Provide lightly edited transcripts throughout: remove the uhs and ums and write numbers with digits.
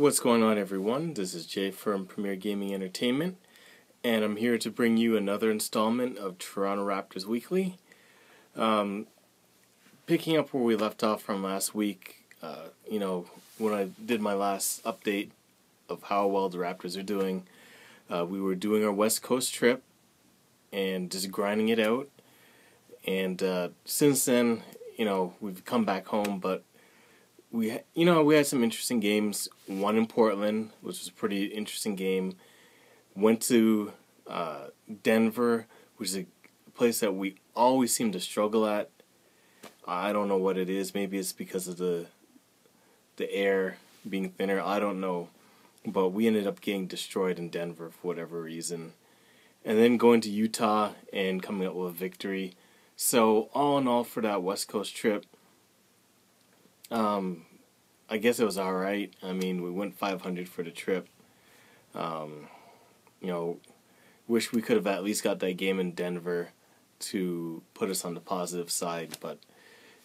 What's going on, everyone? This is Jay from Premier Gaming Entertainment, and I'm here to bring you another installment of Toronto Raptors Weekly. Picking up where we left off from last week, when I did my last update of how well the Raptors are doing, we were doing our West Coast trip and just grinding it out. And since then, we've come back home, but we had some interesting games. One in Portland, which was a pretty interesting game. Went to Denver, which is a place that we always seem to struggle at. I don't know what it is. Maybe it's because of the air being thinner. I don't know. But we ended up getting destroyed in Denver for whatever reason. And then going to Utah and coming up with a victory. So all in all, for that West Coast trip, I guess it was alright. I mean, we went 500 for the trip. Wish we could have at least got that game in Denver to put us on the positive side, but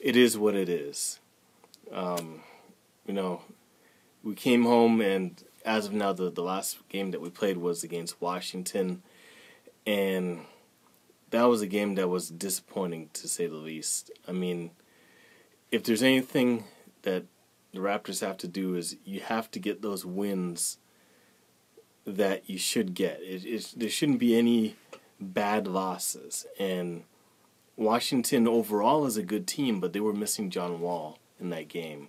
it is what it is. We came home, and as of now, the last game that we played was against Washington, and that was a game that was disappointing, to say the least. I mean, if there's anything that the Raptors have to do, is you have to get those wins that you should get. There shouldn't be any bad losses. And Washington overall is a good team, but they were missing John Wall in that game.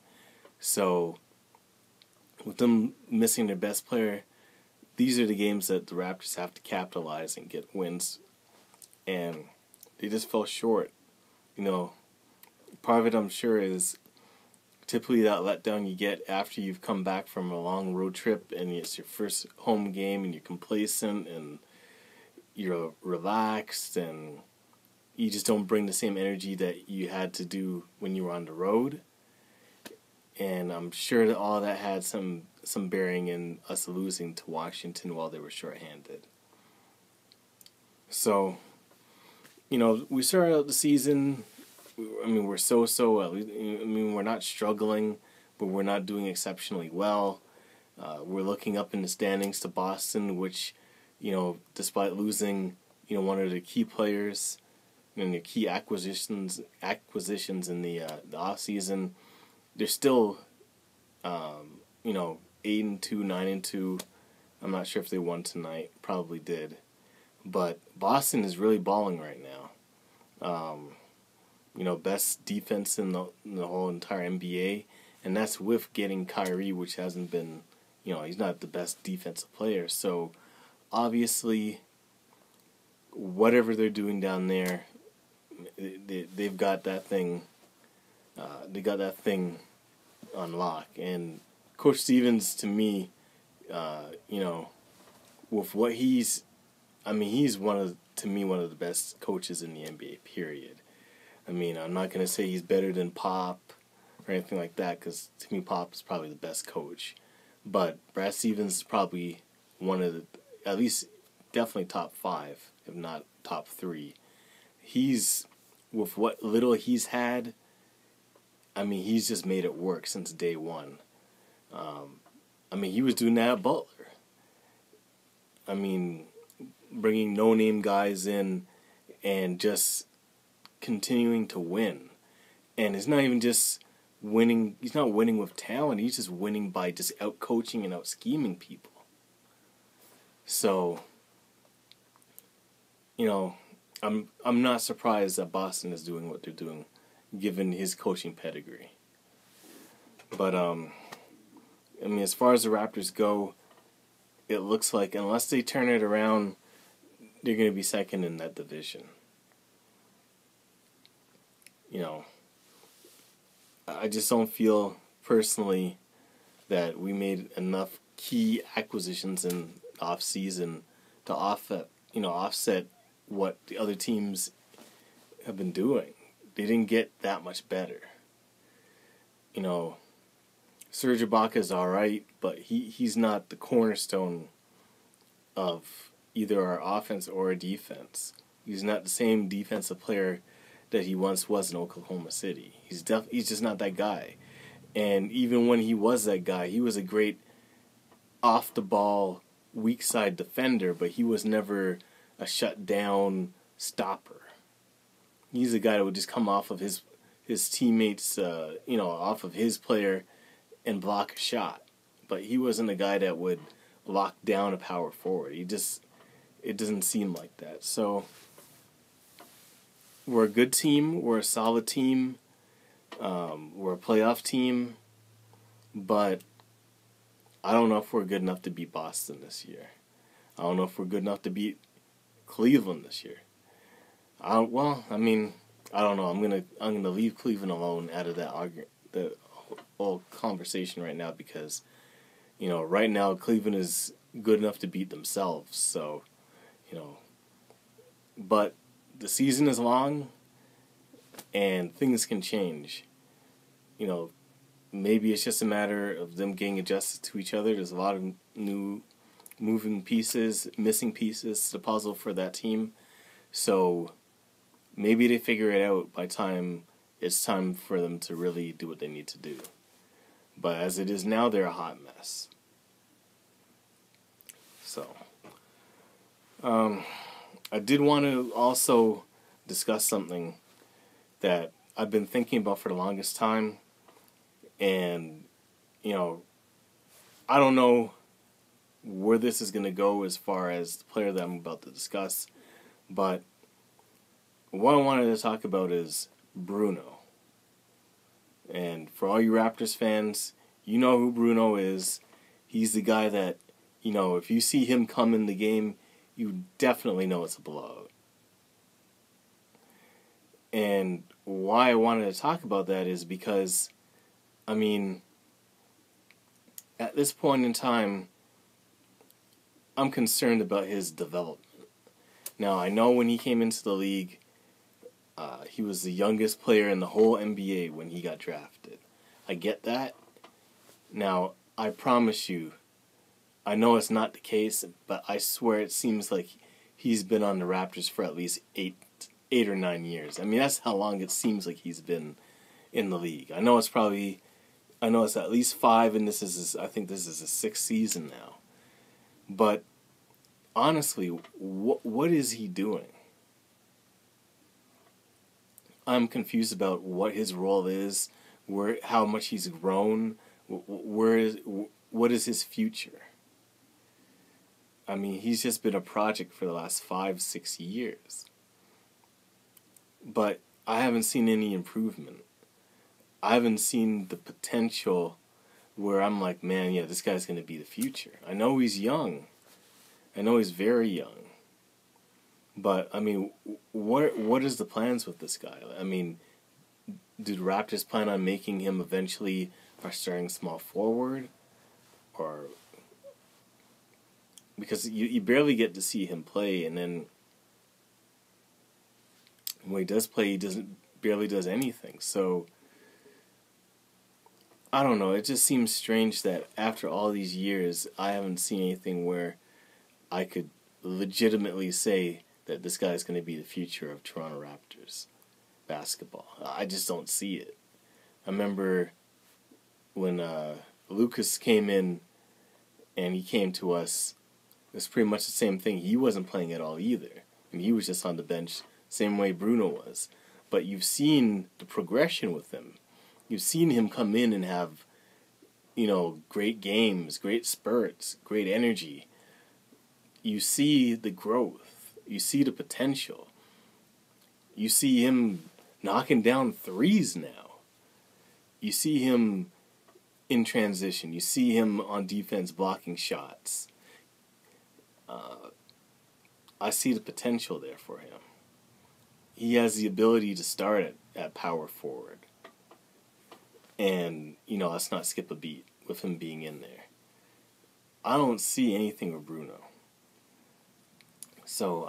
So with them missing their best player, these are the games that the Raptors have to capitalize and get wins. And they just fell short. Part of it, I'm sure, is typically that letdown you get after you've come back from a long road trip and it's your first home game and you're complacent and you're relaxed and you just don't bring the same energy that you had to do when you were on the road. And I'm sure that all that had some bearing in us losing to Washington while they were shorthanded. So, we started out the season. We're so-so. We're not struggling, but we're not doing exceptionally well. We're looking up in the standings to Boston, which, despite losing, one of the key players and the key acquisitions in the off season, they're still, 8-2, 9-2. I'm not sure if they won tonight. Probably did, but Boston is really balling right now. Best defense in the whole entire NBA, and that's with getting Kyrie, which hasn't been, he's not the best defensive player. So, obviously, whatever they're doing down there, they've got that thing. They got that thing on lock. And Coach Stevens, to me, with what he's one of the best coaches in the NBA. Period. I'm not going to say he's better than Pop or anything like that, because to me Pop is probably the best coach. But Brad Stevens is probably one of the, at least definitely top 5, if not top 3. He's, with what little he's had, he's just made it work since day one. He was doing that at Butler. Bringing no-name guys in and just continuing to win. And it's not even just winning, he's not winning with talent, he's just winning by just out-coaching and out-scheming people. So, I'm not surprised that Boston is doing what they're doing, given his coaching pedigree. But, as far as the Raptors go, it looks like, unless they turn it around, they're going to be second in that division. I just don't feel personally that we made enough key acquisitions in off season to offset what the other teams have been doing. They didn't get that much better. Serge Ibaka is alright, but he's not the cornerstone of either our offense or our defense. He's not the same defensive player that he once was in Oklahoma City. He's just not that guy. And even when he was that guy, he was a great off the ball, weak side defender, but he was never a shutdown stopper. He's a guy that would just come off of his teammates, off of his player and block a shot. But he wasn't a guy that would lock down a power forward. It doesn't seem like that. So we're a good team. We're a solid team. We're a playoff team. But I don't know if we're good enough to beat Boston this year. I don't know if we're good enough to beat Cleveland this year. I don't know. I'm gonna leave Cleveland alone out of the whole conversation right now because, right now Cleveland is good enough to beat themselves. So, but the season is long, and things can change. Maybe it's just a matter of them getting adjusted to each other. There's a lot of new moving pieces, missing pieces to the puzzle for that team. So maybe they figure it out by time it's time for them to really do what they need to do. But as it is now, they're a hot mess. So, I did want to also discuss something that I've been thinking about for the longest time. And, I don't know where this is going to go as far as the player that I'm about to discuss. But what I wanted to talk about is Bruno. And for all you Raptors fans, you know who Bruno is. He's the guy that, if you see him come in the game, you definitely know it's a blowout. And why I wanted to talk about that is because, at this point in time, I'm concerned about his development. Now, I know when he came into the league, he was the youngest player in the whole NBA when he got drafted. I get that. Now, I promise you, I know it's not the case, but I swear it seems like he's been on the Raptors for at least 8 or 9 years. That's how long it seems like he's been in the league. I know it's at least 5, and I think this is his 6th season now. But honestly, what is he doing? I'm confused about what his role is, how much he's grown, what is his future? He's just been a project for the last 5-6 years. But I haven't seen any improvement. I haven't seen the potential where I'm like, man, yeah, this guy's going to be the future. I know he's young. I know he's very young. But, what is the plans with this guy? Did Raptors plan on making him eventually our starting small forward? Or, because you barely get to see him play, and then when he does play, he barely does anything. So, I don't know. It just seems strange that after all these years, I haven't seen anything where I could legitimately say that this guy is going to be the future of Toronto Raptors basketball. I just don't see it. I remember when Lucas came in and he came to us, it was pretty much the same thing. He wasn't playing at all either. He was just on the bench, same way Bruno was. But you've seen the progression with him. You've seen him come in and have, great games, great spurts, great energy. You see the growth. You see the potential. You see him knocking down threes now. You see him in transition. You see him on defense blocking shots. I see the potential there for him. He has the ability to start at power forward. And, let's not skip a beat with him being in there. I don't see anything with Bruno. So,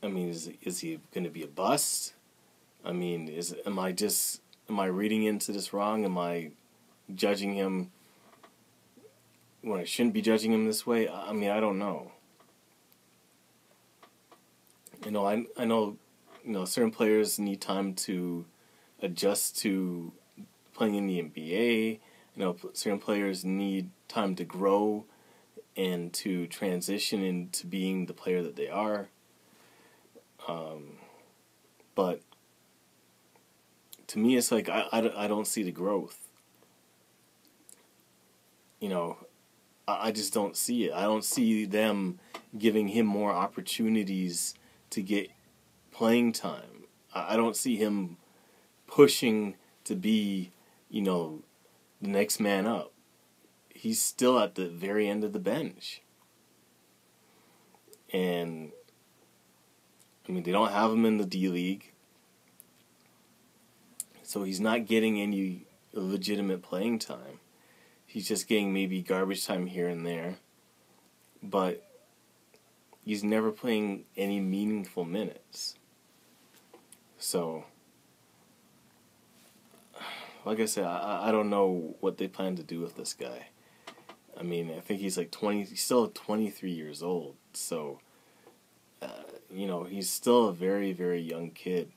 is he going to be a bust? Am I reading into this wrong? Am I judging him when I shouldn't be judging him this way? I don't know. I know, certain players need time to adjust to playing in the NBA. certain players need time to grow and to transition into being the player that they are. But to me, it's like I don't see the growth. I just don't see it. I don't see them giving him more opportunities to get playing time. I don't see him pushing to be, the next man up. He's still at the very end of the bench. And, they don't have him in the D-League. So he's not getting any legitimate playing time. He's just getting maybe garbage time here and there. But he's never playing any meaningful minutes. So, like I said, I don't know what they plan to do with this guy. I think he's like 20, he's still 23 years old. So, he's still a very, very young kid.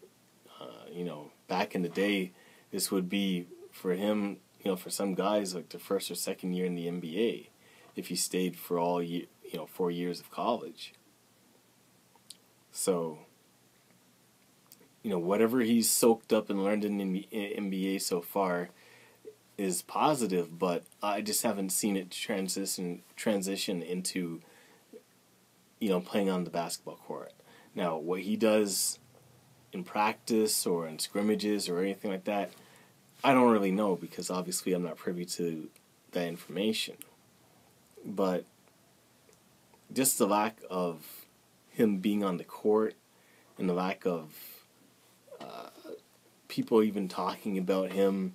Back in the day, this would be for him, for some guys, like the first or second year in the NBA, if he stayed for all 4 years of college. So, whatever he's soaked up and learned in the NBA so far is positive, but I just haven't seen it transition into, playing on the basketball court. Now, what he does in practice or in scrimmages or anything like that, I don't really know, because obviously I'm not privy to that information. But just the lack of him being on the court and the lack of people even talking about him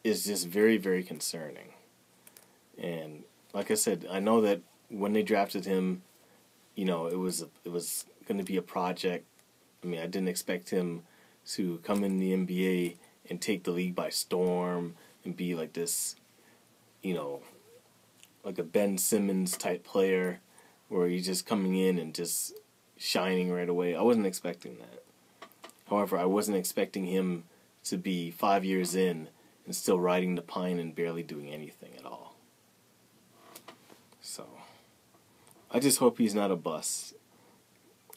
is just very, very concerning. And like I said, I know that when they drafted him, it was going to be a project. I didn't expect him to come in the NBA and take the league by storm and be like this, like a Ben Simmons type player, where he's just coming in and just shining right away. I wasn't expecting that. However, I wasn't expecting him to be 5 years in and still riding the pine and barely doing anything at all. So, I just hope he's not a bust.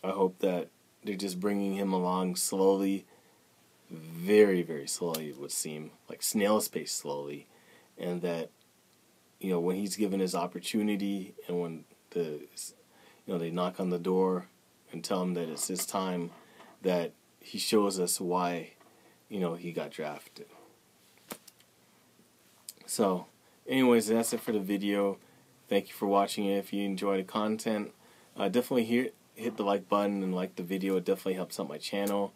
I hope that they're just bringing him along slowly, very, very slowly, it would seem, like snail's pace slowly, and that, when he's given his opportunity and when they knock on the door and tell him that it's his time, that he shows us why, he got drafted. So, anyways, that's it for the video. Thank you for watching it. If you enjoyed the content, definitely hit the like button and like the video. It definitely helps out my channel.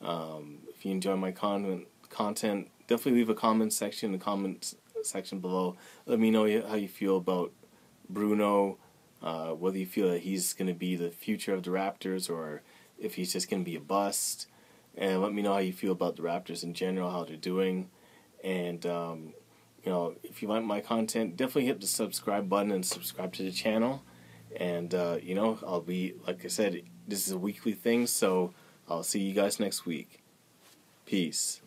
If you enjoy my content, definitely leave a comment section in the comments section below. Let me know how you feel about Bruno, whether you feel that he's going to be the future of the Raptors or if he's just going to be a bust. And let me know how you feel about the Raptors in general, how they're doing. And, if you like my content, definitely hit the subscribe button and subscribe to the channel. And, I'll be, like I said, this is a weekly thing, so I'll see you guys next week. Peace.